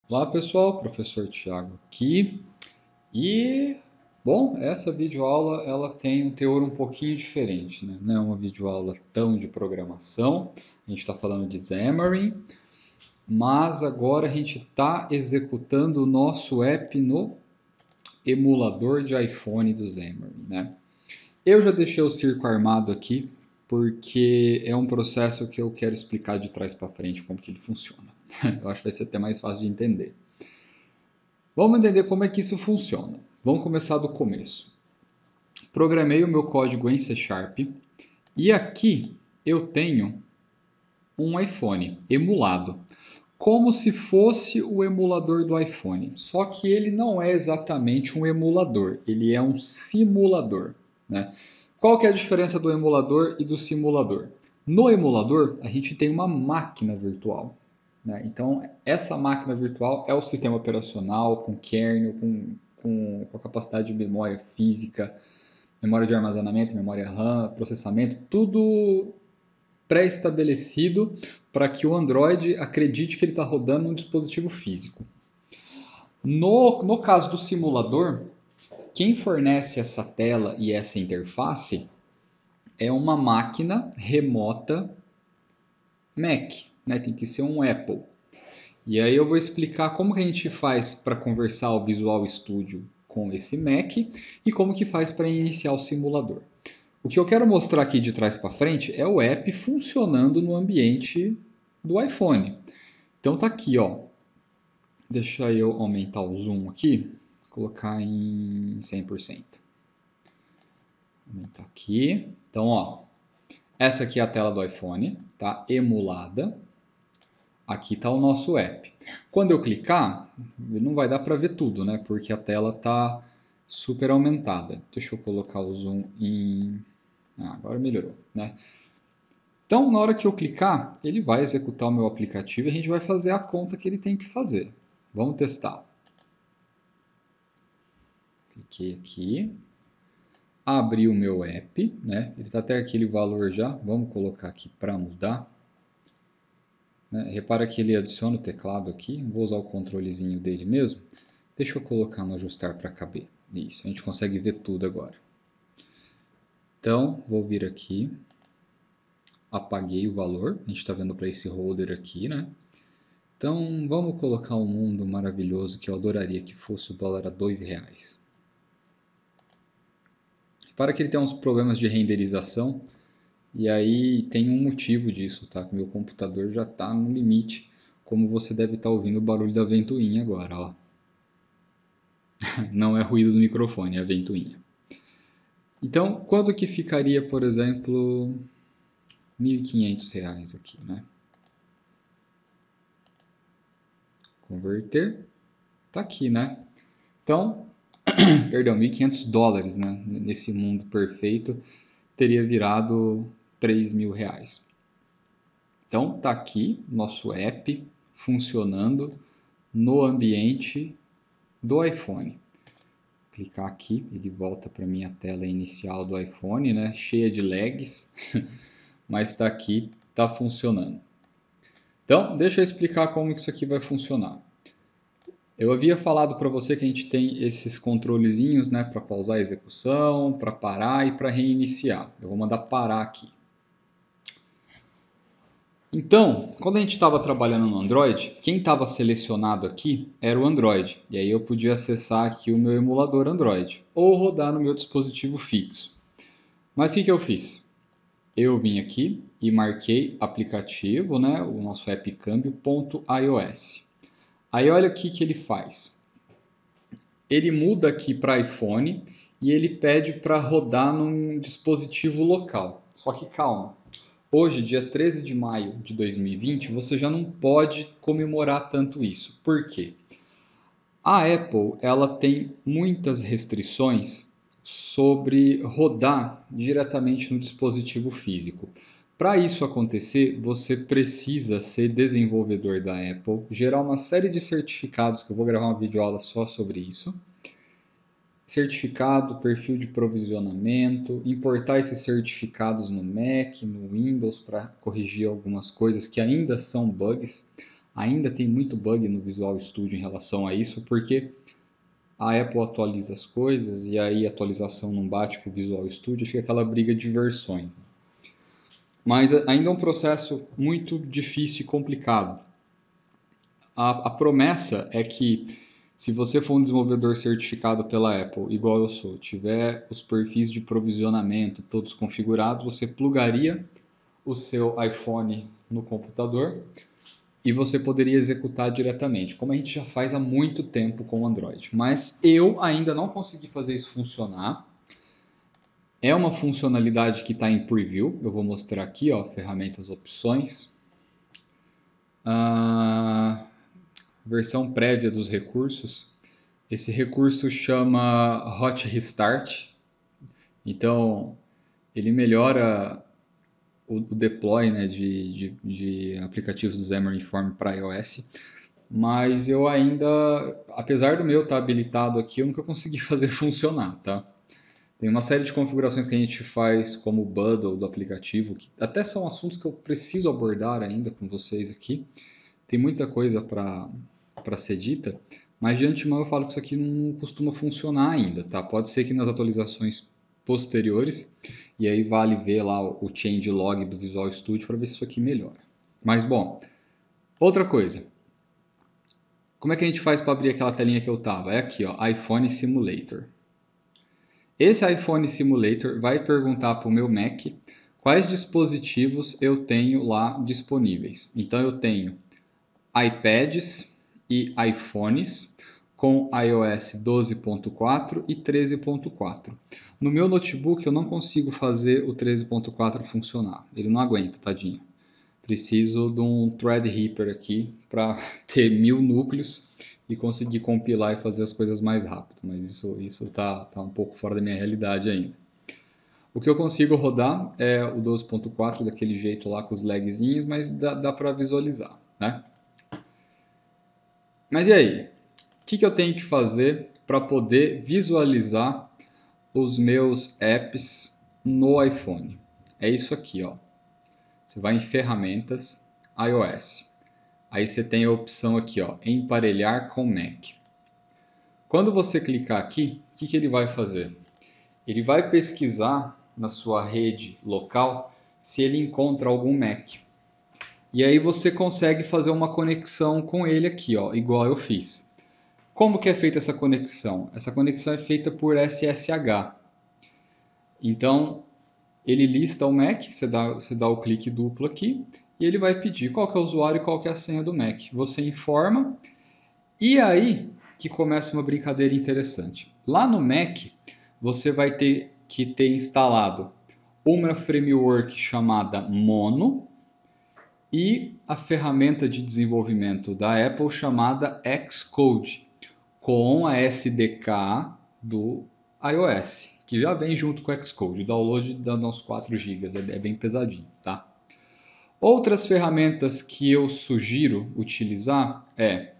Olá pessoal, professor Tiago aqui bom, essa videoaula ela tem um teor um pouquinho diferente, né? Não é uma videoaula tão de programação, a gente está falando de Xamarin, mas agora a gente está executando o nosso app no emulador de iPhone do Xamarin, né? Eu já deixei o circo armado aqui porque é um processo que eu quero explicar de trás para frente como que ele funciona. Eu acho que vai ser até mais fácil de entender. Vamos entender como é que isso funciona. Vamos começar do começo. Programei o meu código em C Sharp e aqui eu tenho um iPhone emulado, como se fosse o emulador do iPhone. Só que ele não é exatamente um emulador, ele é um simulador, né? Qual que é a diferença do emulador e do simulador? No emulador, a gente tem uma máquina virtual, né? Então, essa máquina virtual é o sistema operacional com kernel, com a capacidade de memória física, memória de armazenamento, memória RAM, processamento, tudo pré-estabelecido para que o Android acredite que ele está rodando num dispositivo físico. No caso do simulador, quem fornece essa tela e essa interface é uma máquina remota Mac, né? Tem que ser um Apple. E aí eu vou explicar como que a gente faz para conversar o Visual Studio com esse Mac e como que faz para iniciar o simulador. O que eu quero mostrar aqui de trás para frente é o app funcionando no ambiente do iPhone. Então tá aqui, ó. Deixa eu aumentar o zoom aqui, colocar em 100%. Aumentar aqui. Então, ó, essa aqui é a tela do iPhone, tá emulada. Aqui está o nosso app. Quando eu clicar, não vai dar para ver tudo, né? Porque a tela está super aumentada. Deixa eu colocar o zoom em... agora melhorou, né? Então, na hora que eu clicar, ele vai executar o meu aplicativo e a gente vai fazer a conta que ele tem que fazer. Vamos testar. Cliquei aqui. Abri o meu app, né? Ele está até aquele valor já. Vamos colocar aqui para mudar. Né? Repara que ele adiciona o teclado aqui. Vou usar o controlezinho dele mesmo. Deixa eu colocar no ajustar para caber. Isso, a gente consegue ver tudo agora. Então, vou vir aqui. Apaguei o valor. A gente está vendo o placeholder aqui, né? Então, vamos colocar um mundo maravilhoso que eu adoraria que fosse o dólar a R$2. Repara que ele tem uns problemas de renderização. E aí tem um motivo disso, tá? Que meu computador já está no limite. Como você deve estar ouvindo o barulho da ventoinha agora, ó. Não é ruído do microfone, é a ventoinha. Então, quanto que ficaria, por exemplo, R$1.500 aqui, né? Converter, tá aqui, né? Então, perdão, US$ 1.500, né? Nesse mundo perfeito, teria virado R$3.000. Então, tá aqui nosso app funcionando no ambiente do iPhone. Clicar aqui, ele volta para minha tela inicial do iPhone, né? Cheia de lags, mas está aqui, está funcionando. Então, deixa eu explicar como isso aqui vai funcionar. Eu havia falado para você que a gente tem esses controlezinhos, né, para pausar a execução, para parar e para reiniciar. Eu vou mandar parar aqui. Então, quando a gente estava trabalhando no Android, quem estava selecionado aqui era o Android. E aí eu podia acessar aqui o meu emulador Android ou rodar no meu dispositivo fixo. Mas o que eu fiz? Eu vim aqui e marquei aplicativo, né, o nosso app câmbio.ios. Aí olha o que ele faz. Ele muda aqui para iPhone e ele pede para rodar num dispositivo local. Só que calma, hoje, dia 13 de maio de 2020, você já não pode comemorar tanto isso. Por quê? A Apple ela tem muitas restrições sobre rodar diretamente no dispositivo físico. Para isso acontecer, você precisa ser desenvolvedor da Apple, gerar uma série de certificados, que eu vou gravar uma videoaula só sobre isso. Certificado, perfil de provisionamento, importar esses certificados no Mac, no Windows para corrigir algumas coisas que ainda são bugs. Ainda tem muito bug no Visual Studio em relação a isso, porque a Apple atualiza as coisas e aí a atualização não bate com o Visual Studio, fica aquela briga de versões. Mas ainda é um processo muito difícil e complicado. A promessa é que se você for um desenvolvedor certificado pela Apple, igual eu sou, tiver os perfis de provisionamento todos configurados, você plugaria o seu iPhone no computador e você poderia executar diretamente, como a gente já faz há muito tempo com o Android. Mas eu ainda não consegui fazer isso funcionar. É uma funcionalidade que está em preview. Eu vou mostrar aqui, ó, ferramentas, opções. Versão prévia dos recursos. Esse recurso chama Hot Restart. Então, ele melhora o deploy, né, de aplicativos do Xamarin Form para iOS. Mas eu ainda, apesar do meu estar habilitado aqui, eu nunca consegui fazer funcionar, tá? Tem uma série de configurações que a gente faz como bundle do aplicativo, que até são assuntos que eu preciso abordar ainda com vocês aqui. Tem muita coisa para ser dita, mas de antemão eu falo que isso aqui não costuma funcionar ainda, tá? Pode ser que nas atualizações posteriores, e aí vale ver lá o changelog do Visual Studio para ver se isso aqui melhora. Mas bom, outra coisa. Como é que a gente faz para abrir aquela telinha que eu tava? É aqui, ó, iPhone Simulator. Esse iPhone Simulator vai perguntar para o meu Mac quais dispositivos eu tenho lá disponíveis. Então eu tenho iPads e iPhones com iOS 12.4 e 13.4. No meu notebook eu não consigo fazer o 13.4 funcionar. Ele não aguenta, tadinho. Preciso de um Threadripper aqui para ter 1000 núcleos e conseguir compilar e fazer as coisas mais rápido. Mas isso tá um pouco fora da minha realidade ainda. O que eu consigo rodar é o 12.4 daquele jeito lá com os lagzinhos, mas dá para visualizar, né? Mas e aí? O que eu tenho que fazer para poder visualizar os meus apps no iPhone? É isso aqui, ó. Você vai em ferramentas, iOS. Aí você tem a opção aqui, ó, emparelhar com Mac. Quando você clicar aqui, o que ele vai fazer? Ele vai pesquisar na sua rede local se ele encontra algum Mac. E aí você consegue fazer uma conexão com ele aqui, ó, igual eu fiz. Como que é feita essa conexão? Essa conexão é feita por SSH. Então, ele lista o Mac, você dá o clique duplo aqui, e ele vai pedir qual que é o usuário e qual que é a senha do Mac. Você informa, e aí que começa uma brincadeira interessante. Lá no Mac, você vai ter que ter instalado uma framework chamada Mono e a ferramenta de desenvolvimento da Apple chamada Xcode, com a SDK do iOS, que já vem junto com o Xcode. O download dá uns 4 GB, é bem pesadinho, tá? Outras ferramentas que eu sugiro utilizar é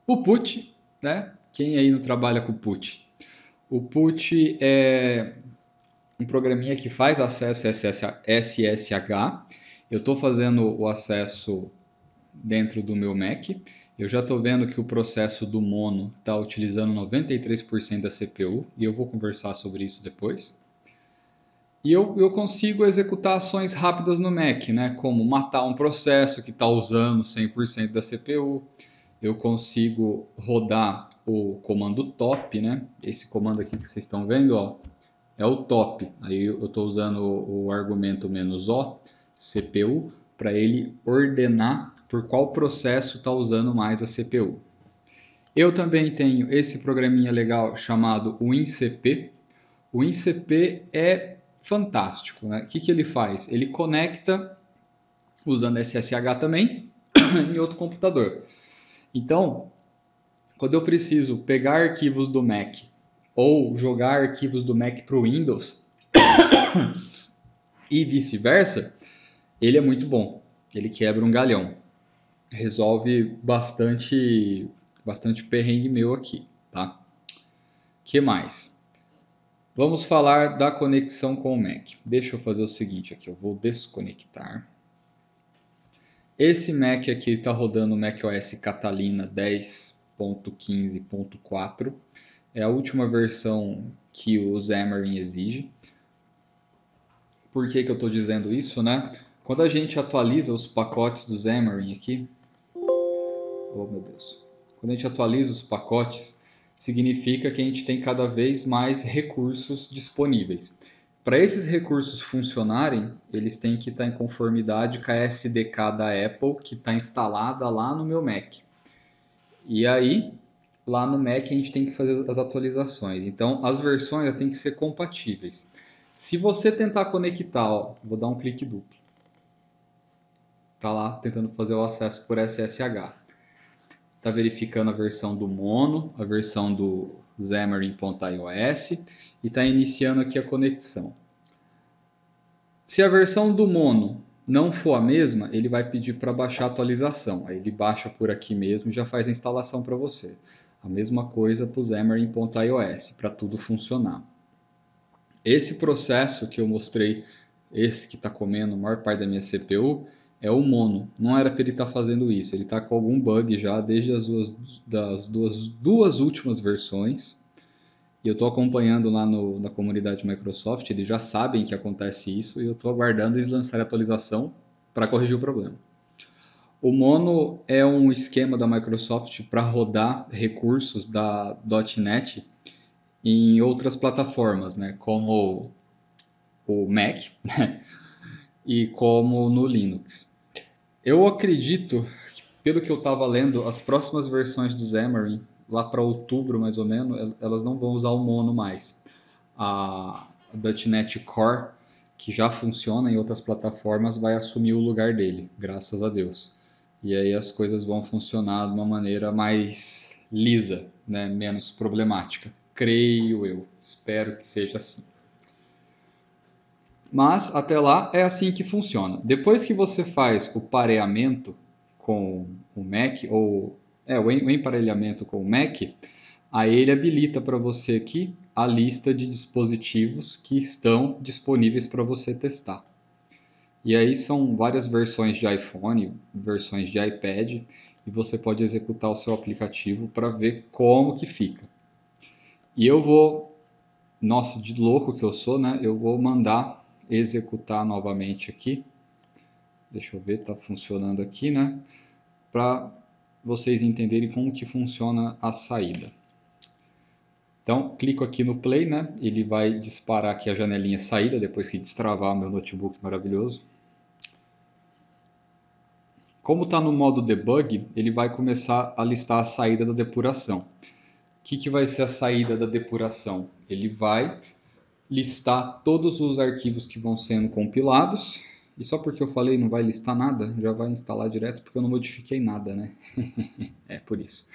o Put, né? Quem aí não trabalha com o Put? O Put é um programinha que faz acesso SSH. Eu estou fazendo o acesso dentro do meu Mac. Eu já estou vendo que o processo do Mono está utilizando 93% da CPU e eu vou conversar sobre isso depois. E eu consigo executar ações rápidas no Mac, né? Como matar um processo que está usando 100% da CPU. Eu consigo rodar o comando top, né? Esse comando aqui que vocês estão vendo, ó, é o top. Aí eu estou usando o argumento "-o", CPU, para ele ordenar por qual processo está usando mais a CPU. Eu também tenho esse programinha legal chamado WinCP. O WinCP é fantástico, né? O que ele faz? Ele conecta, usando SSH também, em outro computador. Então, quando eu preciso pegar arquivos do Mac ou jogar arquivos do Mac para o Windows e vice-versa, ele é muito bom. Ele quebra um galhão. Resolve bastante perrengue meu aqui, tá? Que mais? Vamos falar da conexão com o Mac. Deixa eu fazer o seguinte aqui, eu vou desconectar. Esse Mac aqui está rodando o macOS Catalina 10.15.4. É a última versão que o Xamarin exige. Por que eu estou dizendo isso, né? Quando a gente atualiza os pacotes do Xamarin aqui, oh meu Deus, quando a gente atualiza os pacotes, significa que a gente tem cada vez mais recursos disponíveis. Para esses recursos funcionarem, eles têm que estar em conformidade com a SDK da Apple, que está instalada lá no meu Mac. E aí, lá no Mac a gente tem que fazer as atualizações. Então, as versões têm que ser compatíveis. Se você tentar conectar, ó, vou dar um clique duplo. Tá lá tentando fazer o acesso por SSH. Tá verificando a versão do Mono, a versão do Xamarin.iOS e tá iniciando aqui a conexão. Se a versão do Mono não for a mesma, ele vai pedir para baixar a atualização. Aí ele baixa por aqui mesmo e já faz a instalação para você. A mesma coisa para o Xamarin.iOS, para tudo funcionar. Esse processo que eu mostrei, esse que está comendo a maior parte da minha CPU, é o Mono. Não era para ele estar fazendo isso. Ele está com algum bug já desde das duas últimas versões. E eu estou acompanhando lá na comunidade Microsoft. Eles já sabem que acontece isso. E eu estou aguardando eles lançarem a atualização para corrigir o problema. O Mono é um esquema da Microsoft para rodar recursos da .NET em outras plataformas, né? Como o Mac e como no Linux. Eu acredito, pelo que eu estava lendo, as próximas versões do Xamarin, lá para outubro mais ou menos, elas não vão usar o Mono mais. A .NET Core, que já funciona em outras plataformas, vai assumir o lugar dele, graças a Deus. E aí as coisas vão funcionar de uma maneira mais lisa, né? Menos problemática. Creio eu, espero que seja assim. Mas até lá é assim que funciona. Depois que você faz o pareamento com o Mac, ou o emparelhamento com o Mac, aí ele habilita para você aqui a lista de dispositivos que estão disponíveis para você testar. E aí são várias versões de iPhone, versões de iPad, e você pode executar o seu aplicativo para ver como que fica. E eu vou, nossa, de louco que eu sou, né? Eu vou mandar executar novamente aqui. Deixa eu ver, tá funcionando aqui, né? Para vocês entenderem como que funciona a saída. Então, clico aqui no play, né? Ele vai disparar aqui a janelinha saída depois que destravar o meu notebook maravilhoso. Como está no modo debug, ele vai começar a listar a saída da depuração. O que vai ser a saída da depuração? Ele vai listar todos os arquivos que vão sendo compilados. E só porque eu falei não vai listar nada, já vai instalar direto porque eu não modifiquei nada, né? É por isso.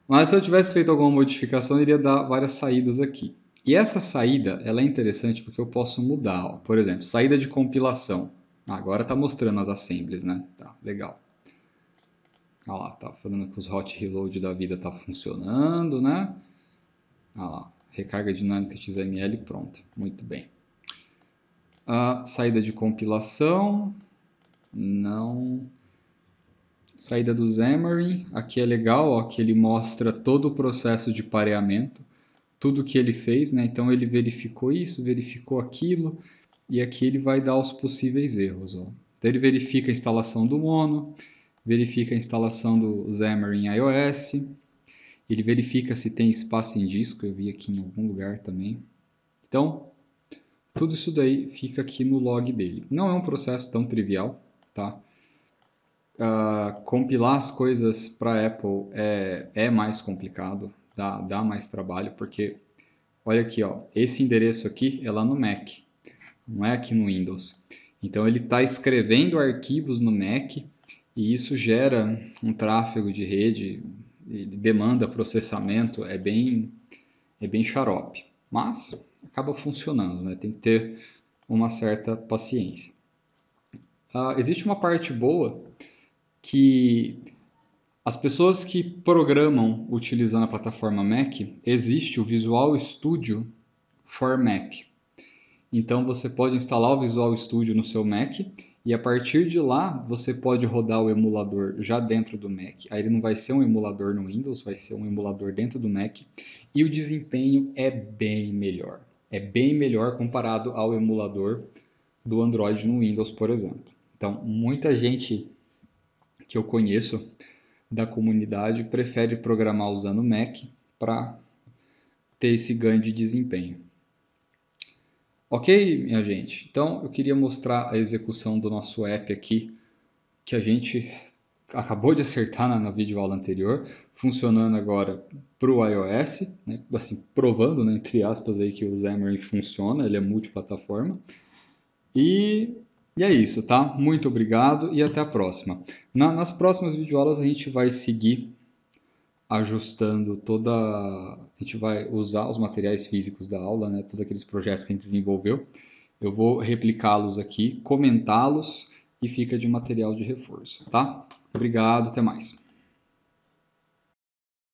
Mas se eu tivesse feito alguma modificação, iria dar várias saídas aqui. E essa saída, ela é interessante porque eu posso mudar. Ó. Por exemplo, saída de compilação. Agora está mostrando as assemblies, né? Tá, legal. Olha lá, tá falando que os hot reload da vida tá funcionando, né? Olha lá, recarga dinâmica XML pronta. Muito bem. A saída de compilação. Não. Saída do Xamarin. Aqui é legal, ó, que ele mostra todo o processo de pareamento. Tudo que ele fez, né? Então ele verificou isso, verificou aquilo. E aqui ele vai dar os possíveis erros, ó. Então ele verifica a instalação do Mono. Verifica a instalação do Xamarin iOS. Ele verifica se tem espaço em disco, eu vi aqui em algum lugar também. Então, tudo isso daí fica aqui no log dele. Não é um processo tão trivial, tá? Compilar as coisas para Apple é mais complicado, dá mais trabalho, porque olha aqui, ó, esse endereço aqui é lá no Mac, não é aqui no Windows. Então ele está escrevendo arquivos no Mac e isso gera um tráfego de rede, demanda processamento, é bem xarope. Mas acaba funcionando, né? Tem que ter uma certa paciência. Existe uma parte boa que as pessoas que programam utilizando a plataforma Mac, existe o Visual Studio for Mac. Então você pode instalar o Visual Studio no seu Mac E a partir de lá, você pode rodar o emulador já dentro do Mac. Aí ele não vai ser um emulador no Windows, vai ser um emulador dentro do Mac. E o desempenho é bem melhor. É bem melhor comparado ao emulador do Android no Windows, por exemplo. Então, muita gente que eu conheço da comunidade prefere programar usando o Mac para ter esse ganho de desempenho. Ok, minha gente? Então, eu queria mostrar a execução do nosso app aqui, que a gente acabou de acertar na videoaula anterior, funcionando agora para o iOS, né? Assim, provando, né, entre aspas, aí, que o Xamarin funciona, ele é multiplataforma. E é isso, tá? Muito obrigado e até a próxima. Nas próximas videoaulas a gente vai seguir ajustando toda... A gente vai usar os materiais físicos da aula, né? Todos aqueles projetos que a gente desenvolveu. Eu vou replicá-los aqui, comentá-los e fica de material de reforço, tá? Obrigado, até mais.